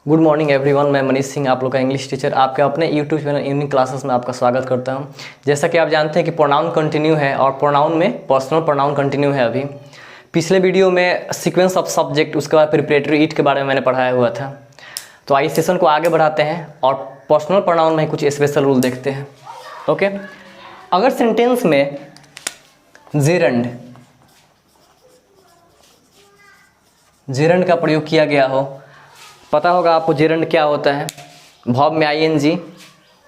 Good morning everyone, मैं मनीष सिंह, आप लोग का इंग्लिश टीचर, आपके अपने यूट्यूब चैनल इवनिंग क्लासेस में आपका स्वागत करता हूं। जैसा कि आप जानते हैं कि प्रोनाउन कंटिन्यू है और प्रोनाउन में पर्सनल प्रोनाउन कंटिन्यू है। अभी पिछले वीडियो में सीक्वेंस ऑफ सब्जेक्ट, उसके बाद प्रिपरेटरी ईट के बारे में मैंने पढ़ाया हुआ था। तो आइए सेशन को आगे बढ़ाते हैं और पर्सनल प्रोनाउन में कुछ स्पेशल रूल देखते हैं। ओके, अगर सेंटेंस में जेरंड का प्रयोग किया गया हो, पता होगा आपको जेरंड क्या होता है। वर्ब में ING,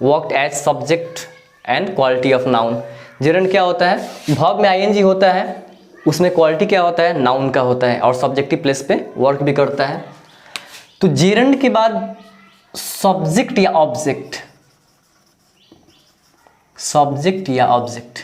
worked as subject and quality of noun. Gerund क्या होता है? वर्ब में आईएनजी होता है, उसमें क्वालिटी क्या होता है? नाउन का होता है और सब्जेक्टिव प्लेस पे वर्क भी करता है। तो जेरंड के बाद सब्जेक्ट या ऑब्जेक्ट,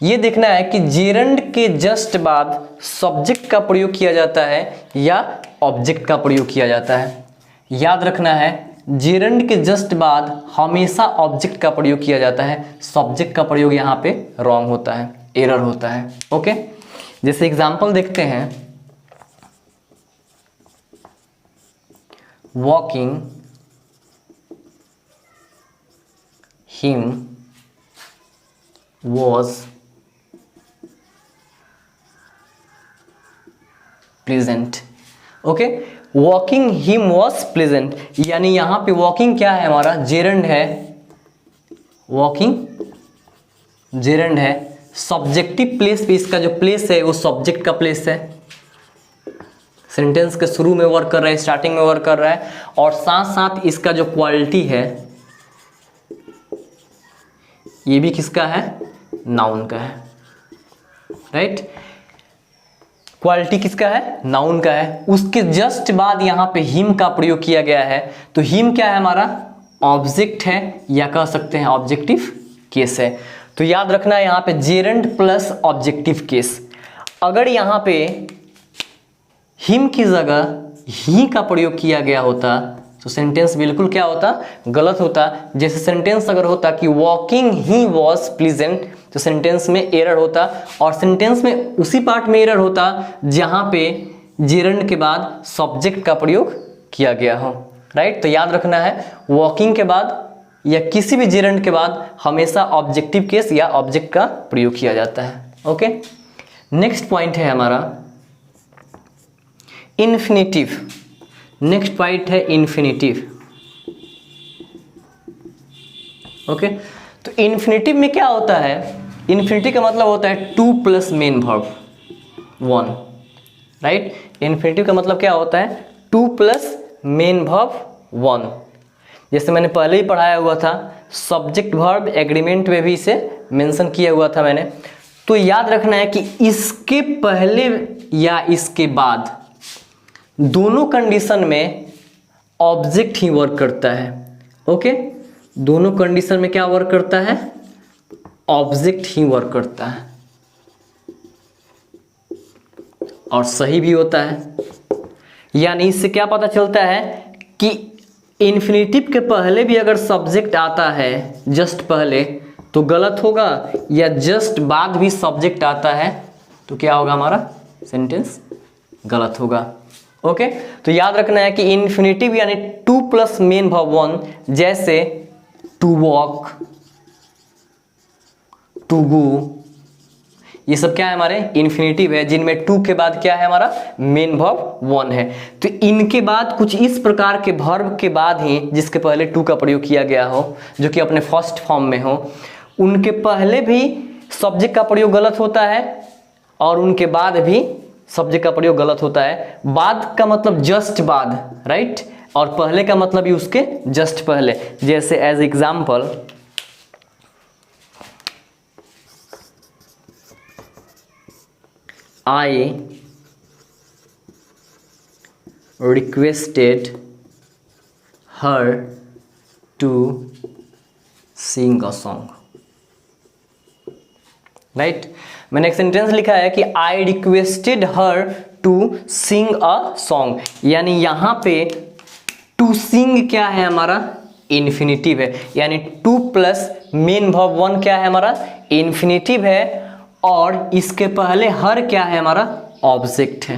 ये देखना है कि जेरंड के जस्ट बाद सब्जेक्ट का प्रयोग किया जाता है या ऑब्जेक्ट का प्रयोग किया जाता है। याद रखना है, जेरंड के जस्ट बाद हमेशा ऑब्जेक्ट का प्रयोग किया जाता है, सब्जेक्ट का प्रयोग यहाँ पे रॉन्ग होता है, एरर होता है। ओके, जैसे एग्जांपल देखते हैं, walking him was pleasant. Okay, walking him was pleasant, यानी यहां पे वॉकिंग क्या है? हमारा जेरंड है, वॉकिंग जेरंड है। सब्जेक्टिव प्लेस पे इसका जो प्लेस है वो सब्जेक्ट का प्लेस है। सेंटेंस के शुरू में वर्क कर रहा है, स्टार्टिंग में वर्क कर रहा है, और साथ साथ इसका जो क्वालिटी है ये भी किसका है? नाउन का है। राइट, क्वालिटी किसका है? नाउन का है। उसके जस्ट बाद यहाँ पे हिम का प्रयोग किया गया है, तो हिम क्या है? हमारा ऑब्जेक्ट है, या कह सकते हैं ऑब्जेक्टिव केस है। तो याद रखना है यहाँ पे जेरंड प्लस ऑब्जेक्टिव केस। अगर यहाँ पे हिम की जगह ही का प्रयोग किया गया होता तो सेंटेंस बिल्कुल क्या होता? गलत होता। जैसे सेंटेंस अगर होता कि वॉकिंग ही वॉज प्लीजेंट, तो सेंटेंस में एरर होता, और सेंटेंस में उसी पार्ट में एरर होता जहां पे जेरंड के बाद सब्जेक्ट का प्रयोग किया गया हो। राइट, तो याद रखना है वॉकिंग के बाद या किसी भी जेरंड के बाद हमेशा ऑब्जेक्टिव केस या ऑब्जेक्ट का प्रयोग किया जाता है। ओके, नेक्स्ट पॉइंट है हमारा इन्फिनेटिव। नेक्स्ट पॉइंट है इन्फिनेटिव। ओके, तो इन्फिनेटिव में क्या होता है? इन्फिनेटिव का मतलब होता है two plus main verb one. Right, infinitive का मतलब क्या होता है? Two plus main verb one. जैसे मैंने पहले ही पढ़ाया हुआ था, सब्जेक्ट वर्ब एग्रीमेंट में भी इसे मेंशन किया हुआ था मैंने। तो याद रखना है कि इसके पहले या इसके बाद दोनों कंडीशन में ऑब्जेक्ट ही वर्क करता है। ओके, दोनों कंडीशन में क्या वर्क करता है? ऑब्जेक्ट ही वर्क करता है, और सही भी होता है। यानी इससे क्या पता चलता है कि इन्फिनेटिव के पहले भी अगर सब्जेक्ट आता है जस्ट पहले तो गलत होगा, या जस्ट बाद भी सब्जेक्ट आता है तो क्या होगा? हमारा सेंटेंस गलत होगा। ओके, तो याद रखना है कि इन्फिनेटिव यानी two plus main verb one, जैसे टू वॉक, टू गो, ये सब क्या है? हमारे इन्फिनेटिव है, जिनमें टू के बाद क्या है? हमारा मेन वर्ब वन है। तो इनके बाद कुछ इस प्रकार के वर्ब के बाद ही जिसके पहले टू का प्रयोग किया गया हो, जो कि अपने फर्स्ट फॉर्म में हो, उनके पहले भी सब्जेक्ट का प्रयोग गलत होता है और उनके बाद भी सब्जेक्ट का प्रयोग गलत होता है। बाद का मतलब जस्ट बाद, राइट, और पहले का मतलब भी उसके जस्ट पहले। जैसे as example, I requested her to sing a song. Right, मैंने एक सेंटेंस लिखा है कि I requested her to sing a song, यानी यहाँ पे टू सिंग क्या है? हमारा इन्फिनेटिव है, यानी two plus main verb one क्या है? हमारा इन्फिनेटिव है, और इसके पहले हर क्या है? हमारा ऑब्जेक्ट है।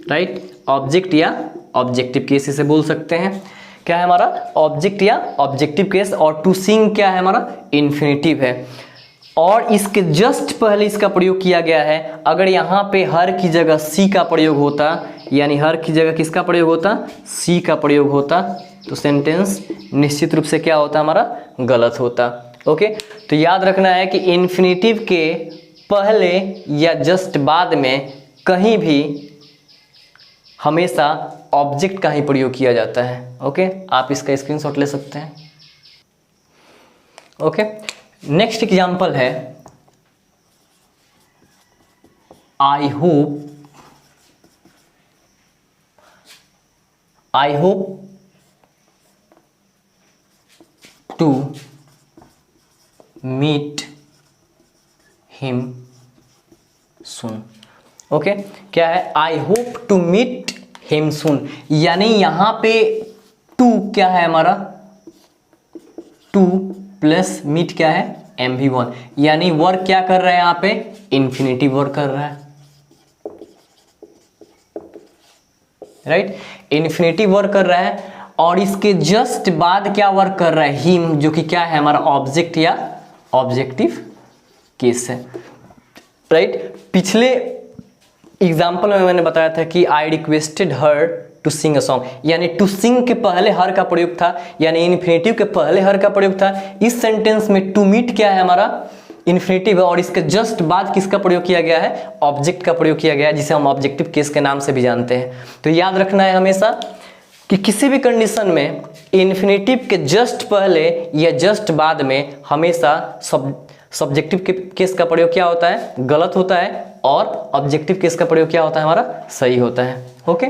राइट, ऑब्जेक्ट या ऑब्जेक्टिव केस इसे बोल सकते हैं। क्या है हमारा? ऑब्जेक्ट या ऑब्जेक्टिव केस। और टू सिंग क्या है हमारा? इन्फिनेटिव है। और इसके जस्ट पहले इसका प्रयोग किया गया है। अगर यहाँ पे हर की जगह सी का प्रयोग होता, यानी हर की जगह किसका प्रयोग होता? सी का प्रयोग होता, तो सेंटेंस निश्चित रूप से क्या होता? हमारा गलत होता। ओके, तो याद रखना है कि इन्फिनेटिव के पहले या जस्ट बाद में कहीं भी हमेशा ऑब्जेक्ट का ही प्रयोग किया जाता है। ओके, आप इसका स्क्रीनशॉट ले सकते हैं। ओके, नेक्स्ट एग्जाम्पल है I hope to meet him soon. Okay, क्या है? I hope to meet him soon, यानी यहां पे टू क्या है हमारा? टू प्लस मीट क्या है? MV1, यानी वर्क क्या कर रहा है यहां पे? इन्फिनेटिव वर्क कर रहा है, राइट? इन्फिनेटिव वर्क कर रहा है। और इसके जस्ट बाद क्या वर्क कर रहा है? हिम, जो कि क्या है हमारा? ऑब्जेक्ट या ऑब्जेक्टिव केस है, राइट? पिछले एग्जाम्पल में मैंने बताया था कि I requested her to sing a song, यानी टू सिंग के पहले हर का प्रयोग था, यानी इन्फिनेटिव के पहले हर का प्रयोग था। इस सेंटेंस में टू मीट क्या है हमारा? इन्फिनेटिव है। और इसके जस्ट बाद किसका प्रयोग किया गया है? ऑब्जेक्ट का प्रयोग किया गया है, जिसे हम ऑब्जेक्टिव केस के नाम से भी जानते हैं। तो याद रखना है हमेशा कि किसी भी कंडीशन में इन्फिनेटिव के जस्ट पहले या जस्ट बाद में हमेशा सब्जेक्टिव केस का प्रयोग क्या होता है? गलत होता है। और ऑब्जेक्टिव केस का प्रयोग क्या होता है हमारा? सही होता है। ओके,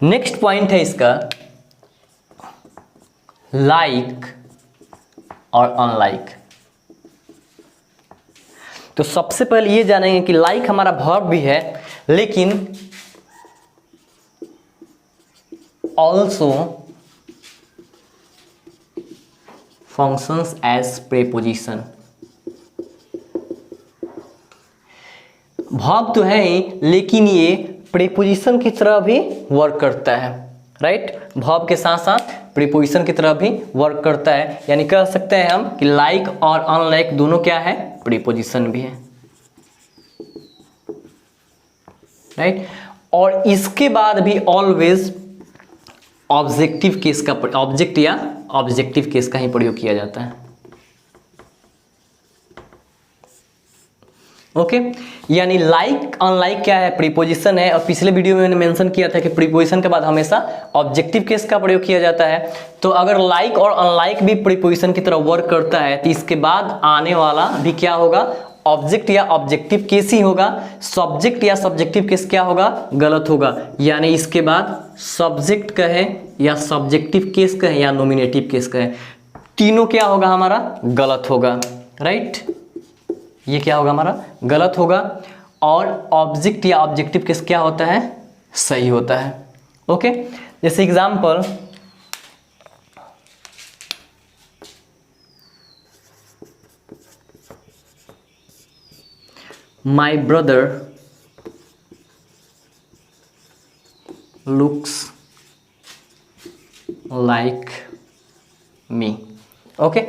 नेक्स्ट पॉइंट है इसका लाइक और अनलाइक। तो सबसे पहले ये जानेंगे कि लाइक हमारा वर्ब भी है, लेकिन also functions as preposition. Verb तो है ही, लेकिन ये प्रीपोजिशन की तरह भी वर्क करता है, राइट? वर्ब के साथ साथ प्रीपोजिशन की तरह भी वर्क करता है, यानी कह सकते हैं हम कि लाइक और अनलाइक दोनों क्या है? प्रीपोजिशन भी है, राइट? और इसके बाद भी ऑलवेज ऑब्जेक्टिव केस का, ऑब्जेक्ट या ऑब्जेक्टिव केस का ही प्रयोग किया जाता है। ओके, यानी लाइक अनलाइक क्या है? प्रीपोजिशन है। और पिछले वीडियो में मैंने मेंशन किया था कि प्रीपोजिशन के बाद हमेशा ऑब्जेक्टिव केस का प्रयोग किया जाता है। तो अगर लाइक और अनलाइक भी प्रीपोजिशन की तरह वर्क करता है, तो इसके बाद आने वाला भी क्या होगा? ऑब्जेक्ट या ऑब्जेक्टिव केस ही होगा। सब्जेक्ट या सब्जेक्टिव केस क्या होगा? गलत होगा। यानी इसके बाद सब्जेक्ट कहे या सब्जेक्टिव केस कहे या नॉमिनेटिव केस कहे, तीनों क्या होगा हमारा? गलत होगा, राइट? ये क्या होगा हमारा? गलत होगा। और ऑब्जेक्ट या ऑब्जेक्टिव केस क्या होता है? सही होता है। ओके, जैसे example my brother looks like me. Okay,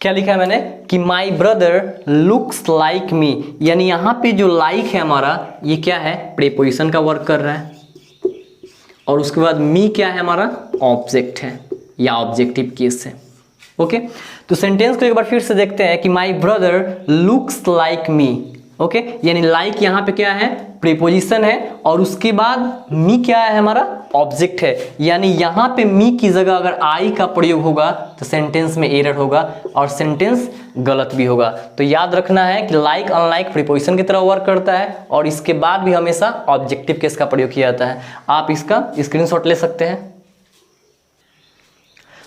क्या लिखा है मैंने कि my brother looks like me, यानी यहाँ पे जो लाइक है हमारा, ये क्या है? प्रीपोजिशन का वर्क कर रहा है। और उसके बाद मी क्या है हमारा? ऑब्जेक्ट है या ऑब्जेक्टिव केस है। ओके, तो सेंटेंस को एक बार फिर से देखते हैं कि my brother looks like me. Okay, यानी लाइक यहाँ पे क्या है? प्रीपोजिशन है। और उसके बाद मी क्या है हमारा? ऑब्जेक्ट है। यानी यहाँ पे मी की जगह अगर आई का प्रयोग होगा तो सेंटेंस में एरर होगा और सेंटेंस गलत भी होगा। तो याद रखना है कि लाइक अनलाइक प्रीपोजिशन की तरह वर्क करता है और इसके बाद भी हमेशा ऑब्जेक्टिव केस का प्रयोग किया जाता है। आप इसका स्क्रीनशॉट ले सकते हैं।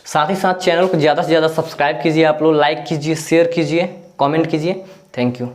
साथ ही साथ चैनल को ज़्यादा से ज़्यादा सब्सक्राइब कीजिए, आप लोग लाइक कीजिए, शेयर कीजिए, कॉमेंट कीजिए। Thank you.